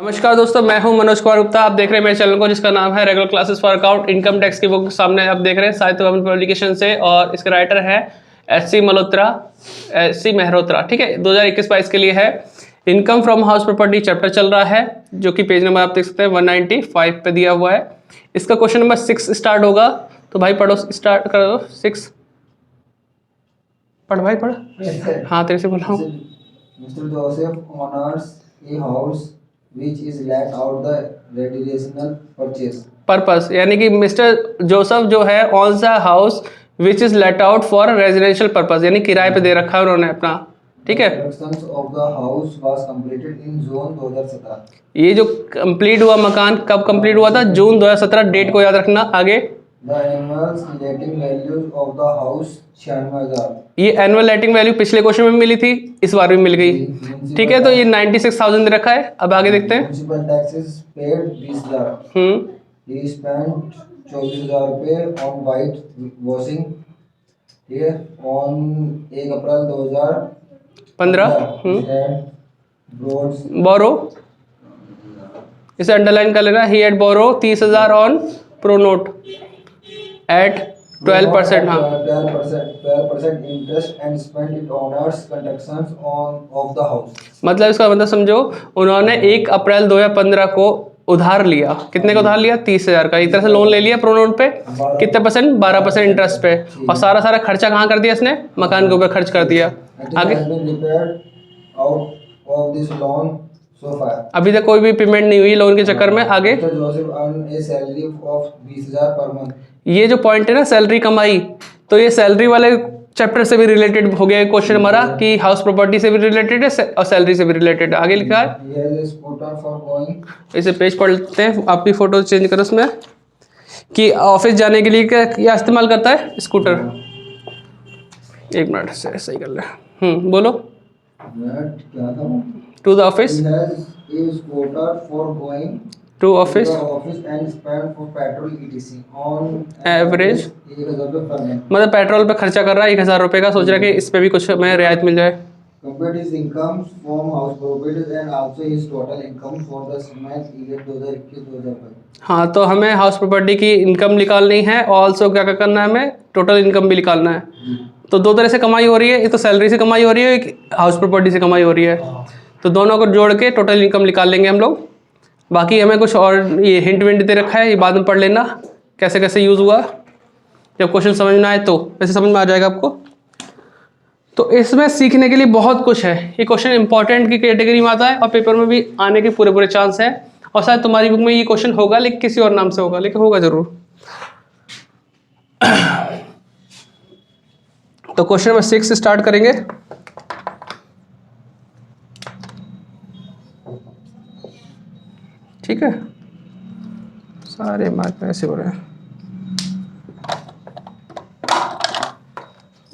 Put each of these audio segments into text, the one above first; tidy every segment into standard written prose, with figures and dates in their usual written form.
नमस्कार दोस्तों, मैं हूं मनोज कुमार गुप्ता। आप देख रहे हैं मेरे चैनल को जिसका नाम है regular classes for account. Income tax की बुक सामने आप देख रहे हैं साहित्य भवन पब्लिकेशन से, और इसके राइटर है एस सी मेहरोत्रा। ठीक है, 2021-22 के लिए है। Income from house property chapter चल रहा है, जो कि पेज नंबर आप देख सकते हैं 195 पे दिया हुआ है। इसका क्वेश्चन नंबर 6 स्टार्ट होगा। तो भाई पढ़ो, स्टार्ट करो 6। पढ़ भाई पढ़। हाँ तेरे से बोल रहा हूँ। Mr. Joseph honors a house which is let out the residential purchase. Purpose यानी कि मिस्टर जोसेफ जो है on the house which is let out for residential purpose, यानी किराए पे दे रखा है उन्होंने अपना। ठीक है, Construction of the house was completed in June 2017. ये जो कंप्लीट हुआ मकान कब कंप्लीट हुआ था? जून 2017। डेट को याद रखना आगे। The annual letting value of the house 96,000. ये एनुअल लेटिंग वैल्यू पिछले क्वेश्चन में मिली थी, इस बार भी मिल गई। ठीक है, तो ये 96,000 दे रखा है। अब आगे देखते हैं। Municipal taxes paid 20,000. He spent 24,000 रुपये on white washing. ठीक है, on 1 अप्रैल 2015 बोरो, इसे अंडरलाइन कर लेना। He had borrow 30,000 on pronote at 12%। हाँ, 12% interest and spend it honours constructions of the house. मतलब इसका मतलब समझो, उन्होंने 1 अप्रैल 2015 को उधार लिया। कितने का उधार लिया? 30,000 का। एक तरह से लोन ले लिया प्रोनोट पे। कितने परसेंट? 12% इंटरेस्ट पे। और सारा सारा खर्चा कहाँ कर दिया इसने? मकान के ऊपर खर्च कर दिया। आगे अभी तक कोई भी पेमेंट नहीं हुई लोन के चक्कर में। आगे ये जो पॉइंट है ना, सैलरी कमाई, तो ये सैलरी वाले चैप्टर से भी रिलेटेड हो गया क्वेश्चन हमारा, कि हाउस प्रॉपर्टी से भी रिलेटेड है और सैलरी से भी रिलेटेड है। आगे लिखा है, इसे पेज पढ़ लेते हैं। आपकी फोटो चेंज करो उसमें, कि ऑफिस जाने के लिए क्या इस्तेमाल करता है? स्कूटर। एक मिनट से सही कर ले। बोलो। To the office, to office and spend for petrol etc on average. 1,000 रुपये पर मंथ। मतलब पेट्रोल पे खर्चा कर रहा है 1,000 रुपये का। सोच रहा है कि इस पे भी कुछ हमें रियायत मिल जाए। Compute his income from house properties and also his total income for the month year 2021-2022। हाँ, तो हमें हाउस प्रॉपर्टी की इनकम निकालनी है और ऑल्सो क्या क्या करना है, हमें टोटल इनकम भी निकालना है। तो दो तरह से कमाई हो रही है, एक तो सैलरी से कमाई हो रही है, एक हाउस प्रॉपर्टी से कमाई हो रही है। तो दोनों को जोड़ के टोटल इनकम निकाल लेंगे हम लोग। बाकी हमें कुछ और ये हिंट विंट दे रखा है, ये बाद में पढ़ लेना कैसे कैसे यूज़ हुआ। जब क्वेश्चन समझ में आए तो वैसे समझ में आ जाएगा आपको। तो इसमें सीखने के लिए बहुत कुछ है। ये क्वेश्चन इंपॉर्टेंट की कैटेगरी में आता है और पेपर में भी आने के पूरे पूरे चांस है। और शायद तुम्हारी बुक में ये क्वेश्चन होगा, लेकिन किसी और नाम से होगा, लेकिन होगा जरूर। तो क्वेश्चन नंबर 6 से स्टार्ट करेंगे। ठीक है, सारे मार्क में ऐसे हो रहे हैं।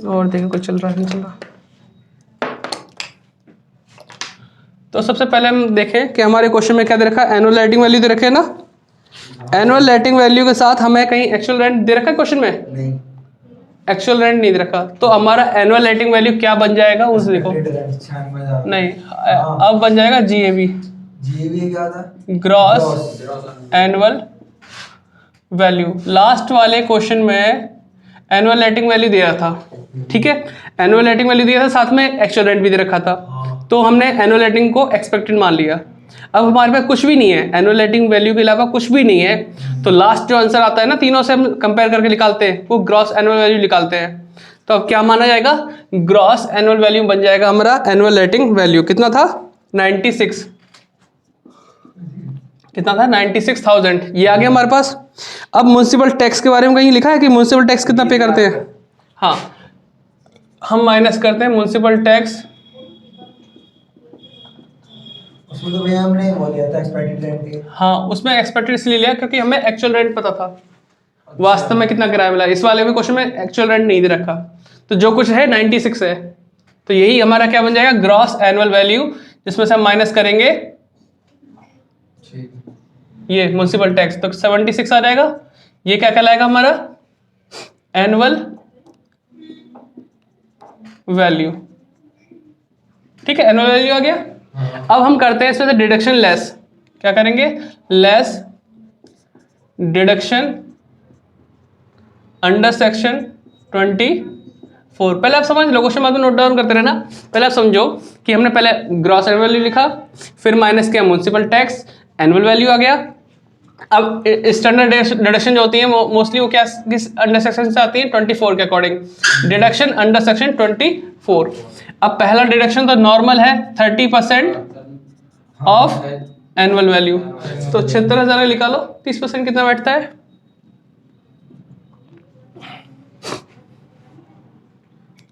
और देखो कुछ चल रहा है नहीं चल रहा। तो सबसे पहले हम देखें कि हमारे क्वेश्चन में क्या दे रखा है। एनुअल रेटिंग वैल्यू दे रखे है ना। एनुअल रेटिंग वैल्यू के साथ हमें कहीं एक्चुअल रेंट दे रखा है क्वेश्चन में? नहीं, एक्चुअल रेंट नहीं दे रखा। तो हमारा एनुअल रेटिंग वैल्यू क्या बन जाएगा उस देखो। नहीं, अब बन जाएगा जीएबी। जीएबी क्या था? Gross annual value. लास्ट वाले क्वेश्चन में एनुअल रेटिंग वैल्यू दिया था। ठीक है, एनुअल रेटिंग वैल्यू दिया था, साथ में एक्चुअल रेंट भी दे रखा था। तो हमने एनुअल रेटिंग को एक्सपेक्टेड मान लिया। अब हमारे पास कुछ भी नहीं है, एनुअल रेटिंग वैल्यू के अलावा कुछ भी नहीं है। तो लास्ट जो आंसर आता है ना, तीनों से हम कंपेयर करके निकालते हैं, वो ग्रॉस एनुअल वैल्यू निकालते हैं। तो अब क्या माना जाएगा? ग्रॉस एनुअल वैल्यू बन जाएगा हमारा एनुअल रेटिंग वैल्यू। कितना था? 96। कितना था? 96,000। ये आ गया हमारे पास। अब म्युनिसिपल टैक्स के बारे में कहीं लिखा है कि म्युनिसिपल टैक्स कितना पे करते हैं? हाँ, हम माइनस करते हैं म्युनिसिपल टैक्स। उसमें तो भैया हमने वो दिया था एक्सपेक्टेड रेंट। हाँ, उसमें एक्सपेक्टेड इसलिए लिया क्योंकि हमें एक्चुअल रेंट पता था। वास्तव में कितना किराया मिला। इस वाले में क्वेश्चन में एक्चुअल रेंट नहीं दे रखा। तो जो कुछ है 96 है। तो यही हमारा क्या बन जाएगा? ग्रॉस एनुअल वैल्यू, जिसमें से हम माइनस करेंगे ये म्युनिसिपल टैक्स। तो 76 आ जाएगा। ये क्या कहलाएगा हमारा? Annual value. ठीक है, एनुअल वैल्यू आ गया। अब हम करते हैं इसमें से डिडक्शन लेस। क्या करेंगे, लेस डिडक्शन अंडर सेक्शन 24। पहले आप समझ लो, क्वेश्चन बाद में नोट डाउन करते रहना। पहले आप समझो कि हमने पहले ग्रॉस एनुअल वैल्यू लिखा, फिर माइनस किया म्युनिसिपल टैक्स, एनुअल वैल्यू आ गया। अब स्टैंडर्ड डिडक्शन जो होती है मोस्टली वो क्या किस अंडर सेक्शन से आती है, 24 के अकॉर्डिंग, डिडक्शन अंडर सेक्शन 24। अब पहला डिडक्शन तो नॉर्मल है 30% ऑफ एनुअल वैल्यू, तो 76,000 निकालो, 30% कितना बैठता है,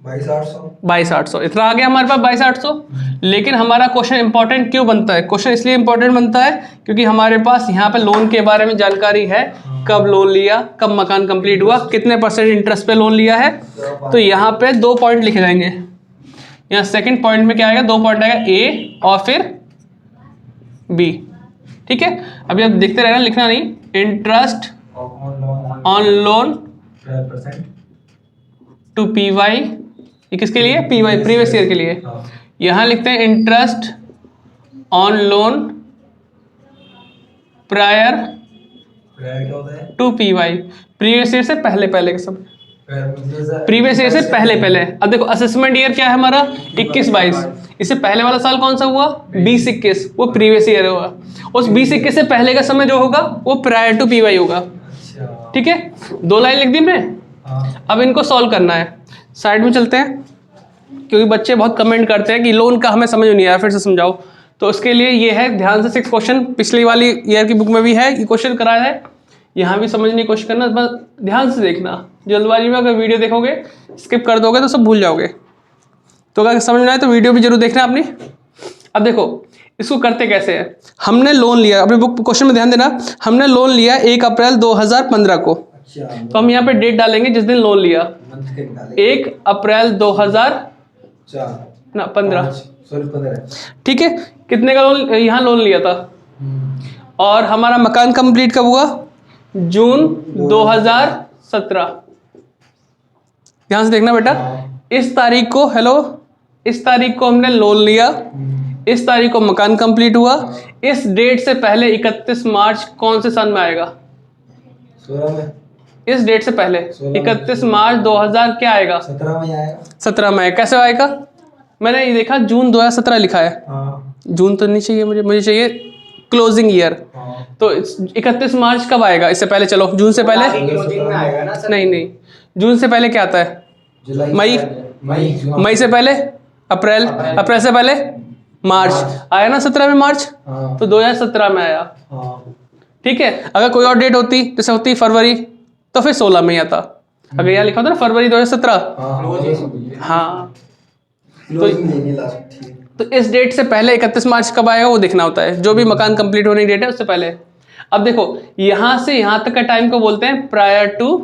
22,800। इतना आ गया हमारे पास 22,800। लेकिन हमारा क्वेश्चन इंपॉर्टेंट क्यों बनता है, क्वेश्चन इसलिए इंपॉर्टेंट बनता है क्योंकि हमारे पास यहाँ पे लोन के बारे में जानकारी है, कब लोन लिया, कब मकान कंप्लीट हुआ, कितने % इंटरेस्ट पे लोन लिया है। तो यहाँ पे 2 पॉइंट लिखे जाएंगे। यहाँ सेकंड पॉइंट में क्या आएगा, 2 पॉइंट आएगा, ए और फिर बी। ठीक है, अभी आप देखते रहना, लिखना नहीं। Interest on loan to PY, ये किसके लिए, PY प्रीवियस ईयर के लिए। यहां लिखते हैं interest on loan prior to PY, previous year से पहले पहले के समय, प्रीवियस ईयर से पहले पहले। अब देखो असेसमेंट ईयर क्या है हमारा, 21-22, इससे पहले वाला साल कौन सा हुआ, 20-21, वो प्रीवियस ईयर होगा। उस 20-21 से पहले का समय जो होगा वो प्रायर टू PY होगा। ठीक है, 2 लाइन लिख दी हमने। अब इनको सॉल्व करना है, साइड में चलते हैं, क्योंकि बच्चे बहुत कमेंट करते हैं कि लोन का हमें समझ नहीं आया, फिर से समझाओ। तो उसके लिए ये है, ध्यान से 6 क्वेश्चन पिछली वाली ईयर की बुक में भी है, ये क्वेश्चन कराया है, यहाँ भी समझने की कोशिश करना, बस ध्यान से देखना। जल्दबाजी में अगर वीडियो देखोगे, स्किप कर दोगे तो सब भूल जाओगे। तो अगर समझ में आए तो वीडियो भी जरूर देखना अपनी। अब देखो इसको करते कैसे है, हमने लोन लिया, अपने बुक क्वेश्चन में ध्यान देना, हमने लोन लिया 1 अप्रैल 2015 को। तो हम यहाँ पे डेट डालेंगे जिस दिन लोन लिया, 1 अप्रैल 2015। ठीक है, कितने का लोन यहाँ लोन लिया था, और हमारा मकान कंप्लीट कब हुआ, जून 2017। ध्यान से देखना बेटा, इस तारीख को, हेलो, इस तारीख को हमने लोन लिया, इस तारीख को मकान कंप्लीट हुआ। इस डेट से पहले 31 मार्च कौन से सन में आएगा, 16 में। इस डेट से पहले 31 मार्च 2000 क्या आएगा, 17 में आएगा। 17 में। कैसे आएगा, मैंने ये देखा जून 2017 लिखा है, जून तो नहीं चाहिए मुझे चाहिए क्लोजिंग ईयर। तो 31 मार्च कब आएगा, इससे पहले, चलो जून से पहले, नहीं, जून से पहले क्या आता है, मई से पहले अप्रैल, अप्रैल से पहले मार्च, आया ना 17 में मार्च, तो 2017 में आया। ठीक है, अगर कोई और डेट होती, जैसे होती फरवरी, तो फिर 16 में ही आता। अगर यहाँ लिखा होता ना फरवरी 2017, हाँ, तो इस डेट से पहले 31 मार्च कब आएगा वो देखना होता है, जो भी मकान कंप्लीट होने की डेट है उससे पहले। अब देखो यहां से यहां तक का टाइम को बोलते हैं प्रायर टू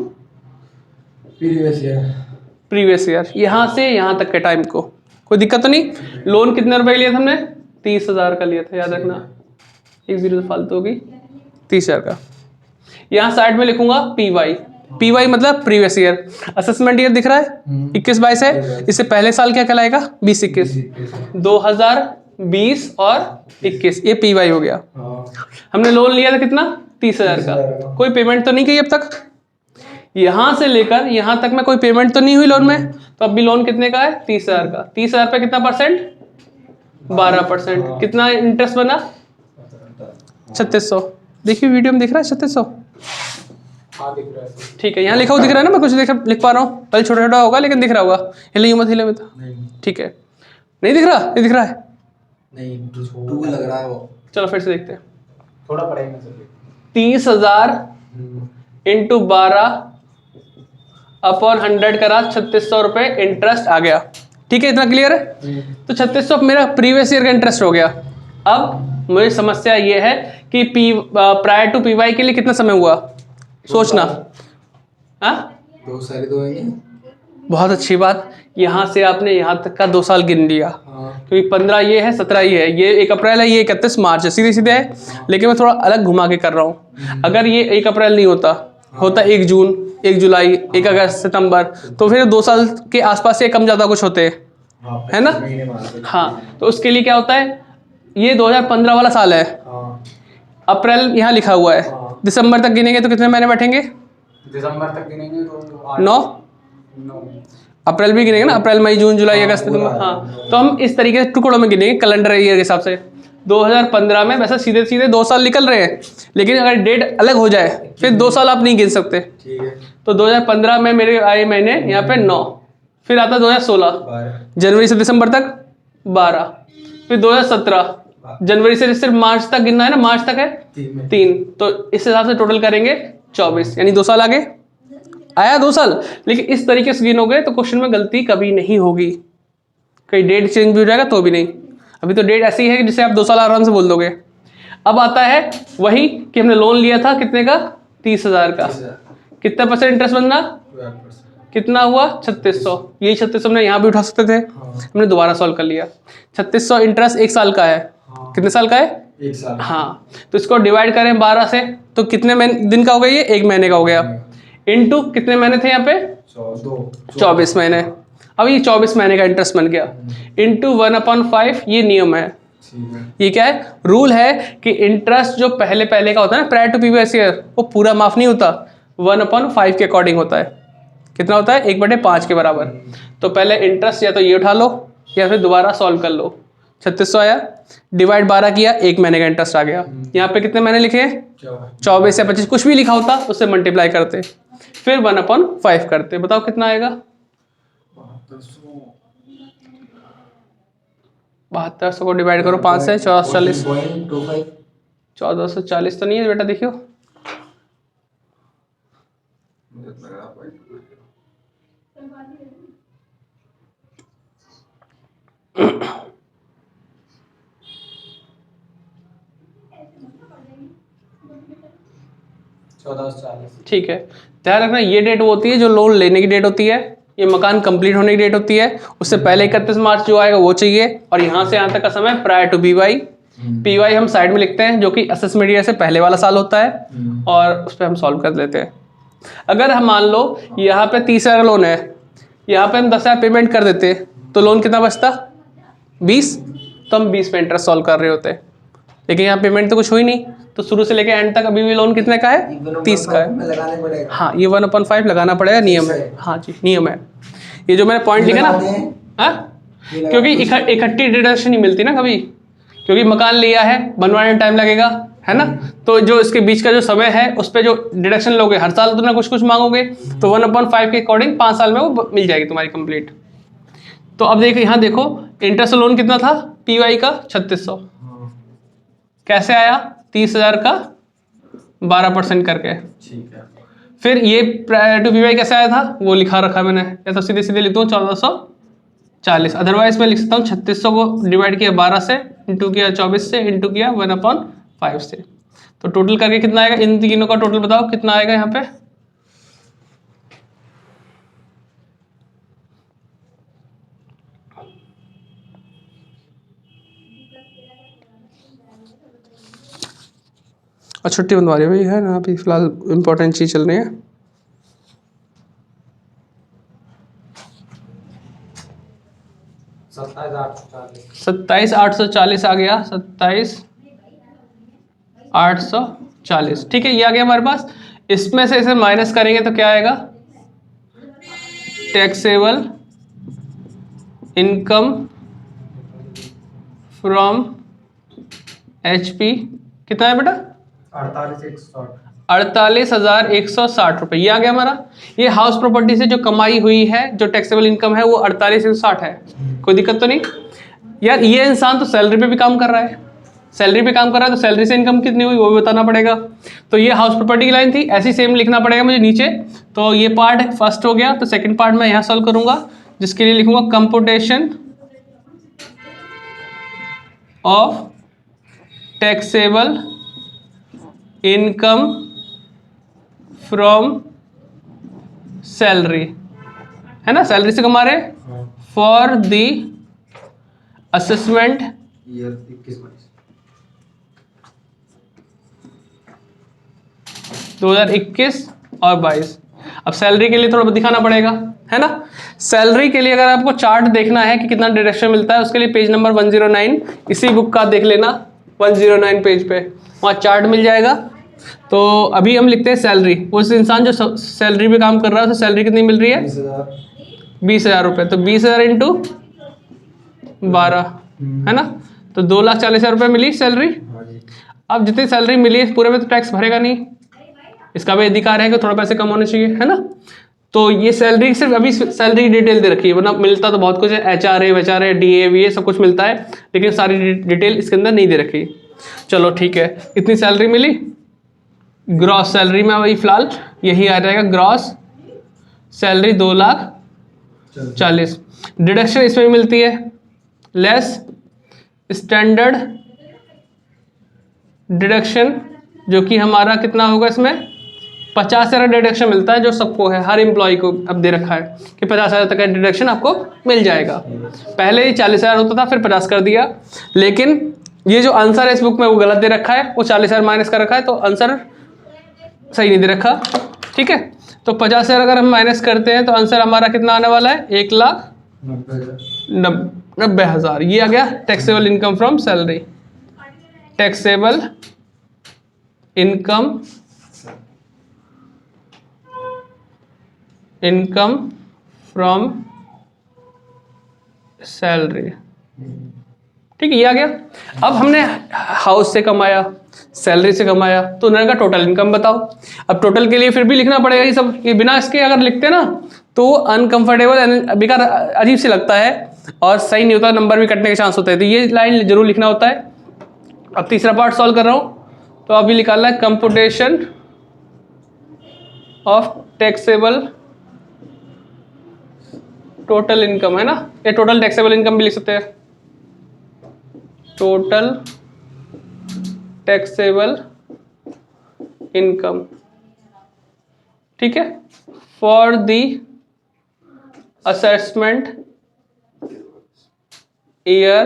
प्रीवियस ईयर, यहां से यहां तक के टाइम को। कोई दिक्कत तो नहीं। लोन कितने रुपए लिया था हमने, 30,000 का लिया था, याद रखना, 1 0 फालतू होगी, 30,000 का। यहां साइड में लिखूंगा PY मतलब प्रीवियस ईयर। असेसमेंट ईयर दिख रहा है 21-22 है, इससे पहले साल क्या कहलाएगा, 20-21, 2020 और 21, ये PY हो गया। हमने लोन लिया था कितना, 30,000 का, कोई पेमेंट तो नहीं की अब तक, यहां से लेकर यहां तक में कोई पेमेंट तो नहीं हुई लोन में, तो अब भी लोन कितने का है, 30,000 का। 30,000 पे कितना परसेंट, 12%। कितना इंटरेस्ट बना, 3600। देखिए वीडियो में दिख रहा है 3600, ठीक है, यहाँ लिखा हुआ दिख रहा है ना, मैं कुछ लिख पा रहा हूँ, पहले छोटा छोटा होगा लेकिन दिख रहा होगा, हिले मत हिले मत, ठीक है, नहीं दिख रहा, ये दिख रहा है, नहीं 2 लग रहा है वो। चलो फिर से देखते हैं, थोड़ा पढ़ेंगे, 30,000 इंटू 12 अपॉन 100 करा, 3600 रुपये इंटरेस्ट आ गया। ठीक है, इतना क्लियर है। तो 3600 मेरा प्रीवियस ईयर का इंटरेस्ट हो गया। अब मुझे समस्या ये है कि प्रायर टू PY के लिए कितना समय हुआ, सोचना। हाँ, 2 साल तो है। बहुत अच्छी बात, यहाँ से आपने यहाँ तक का 2 साल गिन लिया, क्योंकि 15 ये है, 17 ये है, ये 1 अप्रैल है, ये 31 मार्च है, सीधे सीधे है, लेकिन मैं थोड़ा अलग घुमा के कर रहा हूँ। अगर ये 1 अप्रैल नहीं होता, होता 1 जून, 1 जुलाई, 1 अगस्त, सितंबर, तो फिर 2 साल के आसपास से कम ज़्यादा कुछ होते हैं, है ना। हाँ, तो उसके लिए क्या होता है, ये 2015 वाला साल है, अप्रैल यहाँ लिखा हुआ है, दिसंबर तक गिनेंगे तो कितने महीने बैठेंगे? दिसंबर तक गिनेंगे तो 9। 9। अप्रैल भी गिनेंगे ना, अप्रैल मई जून जुलाई अगस्त सितंबर। हाँ, तो हम इस तरीके से टुकड़ों में गिनेंगे कैलेंडर ईयर के हिसाब से। 2015 में वैसे सीधे सीधे 2 साल निकल रहे हैं, लेकिन अगर डेट अलग हो जाए फिर 2 साल आप नहीं गिन सकते। ठीक है। तो 2015 में मेरे आए महीने यहाँ पे 9, फिर आता 2016 जनवरी से दिसंबर तक 12, फिर 2017 जनवरी से सिर्फ मार्च तक गिनना है ना, मार्च तक है 3, तो इस हिसाब से टोटल करेंगे 24, यानी 2 साल आगे आया 2 साल। लेकिन इस तरीके से गिनोगे तो क्वेश्चन में गलती कभी नहीं होगी, कहीं डेट चेंज भी हो जाएगा तो भी नहीं। अभी तो डेट ऐसी है कि जिसे आप 2 साल आराम से बोल दोगे। अब आता है वही कि हमने लोन लिया था कितने का, 30,000 का, कितना % इंटरेस्ट बनना, 12%। कितना हुआ 3600। यही 3600 हमने यहाँ भी उठा सकते थे, हमने दोबारा सॉल्व कर लिया। 3600 इंटरेस्ट 1 साल का है, कितने साल का है, 1 साल। हाँ, तो इसको डिवाइड करें 12 से तो कितने दिन का हो गया, ये 1 महीने का हो गया। इनटू कितने महीने थे यहाँ पे, 24 महीने। अब ये 24 महीने का इंटरेस्ट बन गया, इनटू 1/5, ये नियम है। ये क्या है, रूल है कि इंटरेस्ट जो पहले का होता है ना, प्रायर टू प्रीवियस ईयर, वो पूरा माफ नहीं होता, 1/5 के अकॉर्डिंग होता है। कितना होता है, 1/5 के बराबर। तो पहले इंटरेस्ट या तो ये उठा लो या फिर दोबारा सॉल्व कर लो। 3600 आया, डिवाइड 12 किया, 1 महीने का इंटरेस्ट आ गया। यहाँ पे कितने महीने लिखे हैं, 24 या 25, कुछ भी लिखा होता उससे मल्टीप्लाई करते, फिर 1/5 करते। बताओ कितना आएगा, 7200 को डिवाइड करो 5 से, 1440। 1440 तो नहीं है बेटा, देखियो। ठीक है, ध्यान रखना ये डेट वो होती है जो लोन लेने की डेट होती है, ये मकान कंप्लीट होने की डेट होती है, उससे पहले 31 मार्च जो आएगा वो चाहिए, और यहाँ से यहाँ तक का समय प्रायर टू बीवाई। पीवाई हम साइड में लिखते हैं जो कि असेसमेंट ईयर से पहले वाला साल होता है, और उस पर हम सॉल्व कर लेते हैं। अगर हम मान लो यहाँ पे 30,000 लोन है, यहाँ पे हम 10,000 पेमेंट कर देते तो लोन कितना बचता, 20, तो हम 20 पे इंटरेस्ट सॉल्व कर रहे होते, लेकिन यहाँ पेमेंट तो कुछ हुई नहीं, तो शुरू से लेके एंड तक अभी भी लोन कितने का है, 30 का है। हाँ, ये 1/5 लगाना पड़ेगा, नियम है। हाँ जी, नियम है। ये जो मैंने पॉइंट लिखा ना, हाँ, क्योंकि इकट्ठी डिडक्शन नहीं मिलती ना कभी, क्योंकि मकान लिया है, बनवाने में टाइम लगेगा, है ना, तो जो इसके बीच का जो समय है उस पर जो डिडक्शन लोगे हर साल तो ना कुछ मांगोगे, तो 1/5 के अकॉर्डिंग 5 साल में वो मिल जाएगी तुम्हारी कंप्लीट। तो अब देखो, यहाँ देखो इंटरेस्ट लोन कितना था पीवाई का, 3600, कैसे आया, 30,000 का 12% करके। ठीक है। फिर ये प्रायर टू पीवाई कैसे आया था, वो लिखा रखा मैंने, या तो सीधे सीधे लिख दूँ 1440, अदरवाइज मैं लिख सकता हूँ 3600 को डिवाइड किया 12 से, इंटू किया 24 से, इंटू किया 1/5 से। तो टोटल करके कितना आएगा, इन तीनों का टोटल बताओ कितना आएगा यहाँ पे, और छुट्टी बंधवा रही है ना अभी फिलहाल, इंपॉर्टेंट चीज चल रही है। सत्ताईस 840 आ गया, 27,840, ठीक है, ये आ गया हमारे पास। इसमें से इसे माइनस करेंगे तो क्या आएगा, टैक्सेबल इनकम फ्रॉम HP कितना है बेटा, 48,160 रुपये, ये आ गया हमारा। ये हाउस प्रॉपर्टी से जो कमाई हुई है, जो टैक्सेबल इनकम है वो 48,160 है, कोई दिक्कत तो नहीं यार। ये इंसान तो सैलरी पे भी काम कर रहा है, सैलरी पे काम कर रहा है, तो सैलरी से इनकम कितनी हुई वो भी बताना पड़ेगा। तो ये हाउस प्रॉपर्टी की लाइन थी, ऐसी सेम लिखना पड़ेगा मुझे नीचे। तो ये पार्ट फर्स्ट हो गया, तो सेकेंड पार्ट मैं यहाँ सॉल्व करूंगा, जिसके लिए लिखूंगा computation of taxable income from salary, है ना, सैलरी से कमा रहे, फॉर द असेसमेंट ईयर 21-22, 2021 और 22। अब सैलरी के लिए थोड़ा दिखाना पड़ेगा, है ना। सैलरी के लिए अगर आपको चार्ट देखना है कि कितना डिडक्शन मिलता है, उसके लिए पेज नंबर 109 इसी बुक का देख लेना, 109 पेज पे वहाँ चार्ट मिल जाएगा। तो अभी हम लिखते हैं सैलरी। उस इंसान जो सैलरी पे काम कर रहा है उसे सैलरी कितनी मिल रही है? 20,000। 20,000 रुपये। तो 20,000 इंटू 12 है ना, तो 2,40,000 रुपये मिली सैलरी। हाँ जी। अब जितनी सैलरी मिली है पूरे में तो टैक्स भरेगा नहीं, इसका भी अधिकार है कि थोड़ा पैसे कम होने चाहिए, है ना। तो ये सैलरी सिर्फ अभी सैलरी डिटेल दे रखी है, वरना मिलता तो बहुत कुछ है, HRA DA VA सब कुछ मिलता है, लेकिन सारी डिटेल इसके अंदर नहीं दे रखी। चलो ठीक है, इतनी सैलरी मिली। ग्रॉस सैलरी में वही फिलहाल यही आ जाएगा, ग्रॉस सैलरी 2,40,000। डिडक्शन इसमें मिलती है लेस स्टैंडर्ड डिडक्शन, जो कि हमारा कितना होगा, इसमें 50,000 डिडक्शन मिलता है, जो सबको है, हर एम्प्लॉय को अब दे रखा है कि 50,000 तक का डिडक्शन आपको मिल जाएगा। पहले ही 40,000 होता था, फिर 50 कर दिया, लेकिन ये जो आंसर है इस बुक में वो गलत दे रखा है, वो 40,000 माइनस कर रखा है, तो आंसर सही नहीं दे रखा। ठीक है, तो 50,000 अगर हम माइनस करते हैं तो आंसर हमारा कितना आने वाला है? 1,90,000। ये आ गया taxable income from salary. Taxable income from salary. ठीक है, ये आ गया। अब हमने हाउस से कमाया, सैलरी से कमाया, तो उन्होंने कहा टोटल इनकम बताओ। अब टोटल के लिए फिर भी लिखना पड़ेगा ये सब, ये बिना इसके अगर लिखते ना तो अनकंफर्टेबल बेकार अजीब से लगता है और सही नहीं होता, नंबर भी कटने के चांस होते हैं, तो ये लाइन जरूर लिखना होता है। अब तीसरा पार्ट सॉल्व कर रहा हूँ, तो अभी निकालना है computation of taxable total income, है ना, ये टोटल टैक्सेबल इनकम भी लिख सकते हैं, टोटल टैक्सेबल इनकम। ठीक है, फॉर द असेसमेंट ईयर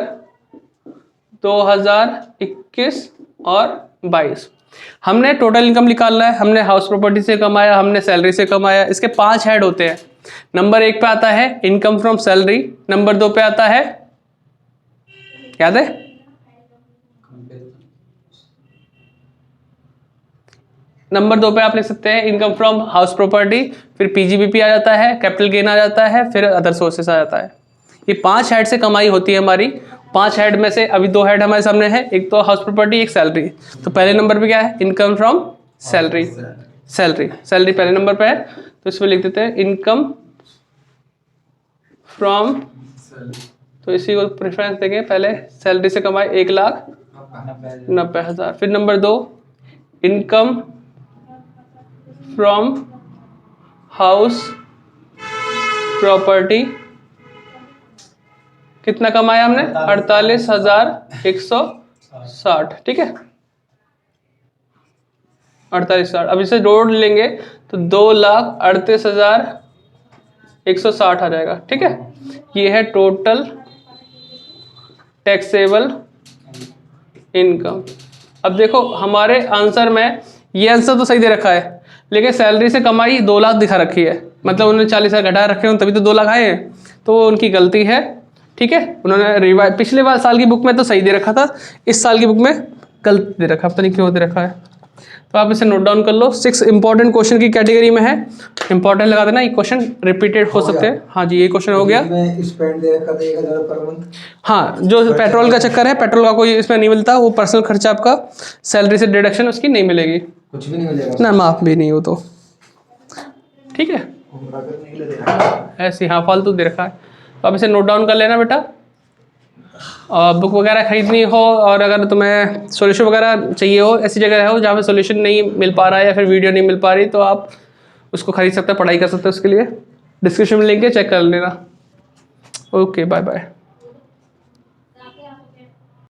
2021 और 22। हमने टोटल इनकम निकालना है, हमने हाउस प्रॉपर्टी से कमाया, हमने सैलरी से कमाया। इसके 5 हेड होते हैं। नंबर 1 पे आता है इनकम फ्रॉम सैलरी, नंबर 2 पे आता है, याद है, नंबर 2 पे आप लिख सकते हैं इनकम फ्रॉम हाउस प्रॉपर्टी, फिर PGBP आ जाता है, कैपिटल गेन आ जाता है, फिर अदर सोर्सेस आ जाता है। ये 5 हेड से कमाई होती है हमारी। 5 हेड में से अभी 2 हेड हमारे सामने है, एक तो हाउस प्रॉपर्टी, एक सैलरी। तो पहले नंबर पे क्या है? Income from salary. सैलरी पहले नंबर पे है, तो इसमें लिख देते हैं इनकम फ्रॉम, तो इसी को प्रेफरेंस देंगे, पहले सैलरी से कमाए 1,90,000। फिर number 2 income from house property, कितना कमाया हमने? 48,160। ठीक है, 48,60। अब इसे जोड़ लेंगे तो 2,38,160 आ जाएगा। ठीक है, ये है टोटल टैक्सेबल इनकम। अब देखो हमारे आंसर में ये आंसर तो सही दे रखा है, लेकिन सैलरी से कमाई 2 लाख दिखा रखी है, मतलब उन्होंने 40,000 घटा रखे हैं, तभी तो 2 लाख आए हैं, तो वो उनकी गलती है। ठीक है, उन्होंने पिछले साल की बुक में तो सही दे रखा था, इस साल की बुक में गलत दे रखा, पता नहीं क्यों दे रखा है। तो आप इसे नोट डाउन कर लो। 6 इंपॉर्टेंट क्वेश्चन की कैटेगरी में है, इंपॉर्टेंट लगा देना, ये क्वेश्चन रिपीटेड हो सकते हैं। हाँ जी, ये क्वेश्चन हो गया। स्पेंड दे रखा था 1,000 पर मंथ। हाँ, जो पेट्रोल का चक्कर है, पेट्रोल का कोई इसमें नहीं मिलता, वो पर्सनल खर्चा आपका सैलरी से डिडक्शन उसकी नहीं मिलेगी, कुछ भी नहीं मिलेगा ना, माफ भी नहीं हो तो। ठीक है, ऐसे हाँ फालतू दे रखा है, तो आप इसे नोट डाउन कर लेना बेटा। और बुक वगैरह खरीदनी हो, और अगर तुम्हें सॉल्यूशन वगैरह चाहिए हो, ऐसी जगह हो जहाँ पे सॉल्यूशन नहीं मिल पा रहा है या फिर वीडियो नहीं मिल पा रही, तो आप उसको खरीद सकते हैं, पढ़ाई कर सकते हैं। उसके लिए डिस्क्रिप्शन में लिंक है, चेक कर लेना। Okay, bye bye.